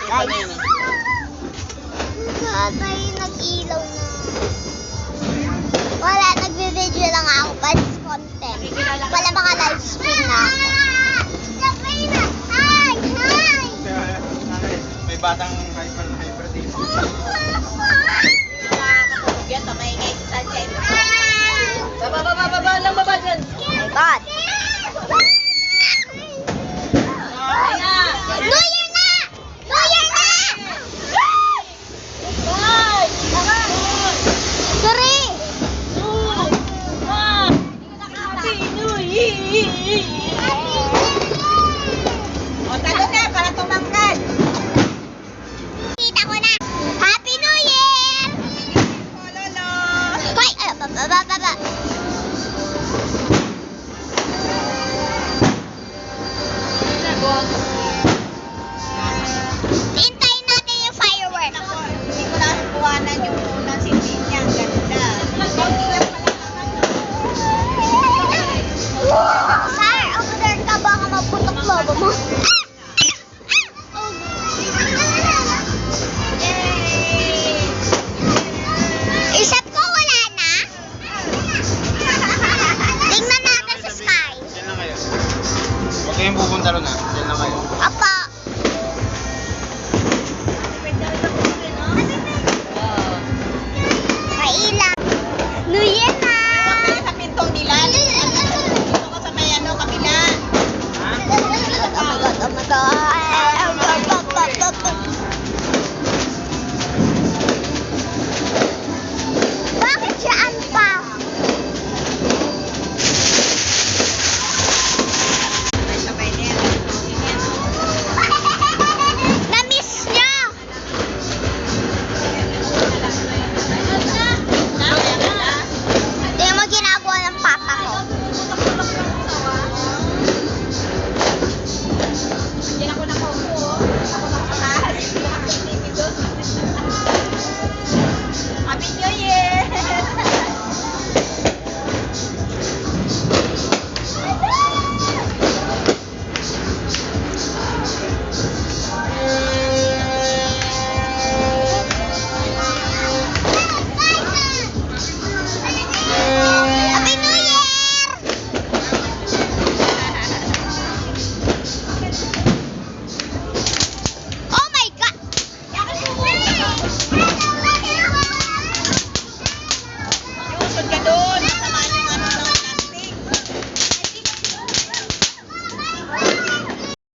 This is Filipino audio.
Guys. Tatay, nag-ilaw na. Wala, nagbe-video lang ako. Pats content. Wala mga live stream na ako. Hi! Hi! May batang hyper na hyper dito. Yan, maingay sa sunshine. Baba lang, baba dyan. My God. New Year na! New Year na! Sorry! Happy New Year! O, talo na, para tumangkad. Kita ko na. Happy New Year! Lolo! Hoy! Baba. Hintayin natin yung fireworks. Hindi ko na kuhanan yung unang sindi niya. Ang ganda. Sir, over ka baka maputok lobo mo. Isip ko wala na. Tingnan natin sa sky. Diyan lang kayo. Huwag kayong pupunta ron Diyan lang kayo. Apa. Kailan. New Year na. Huwag tayo sa pintong nila. Dito ko sa may kabila. Ha? Oh my God.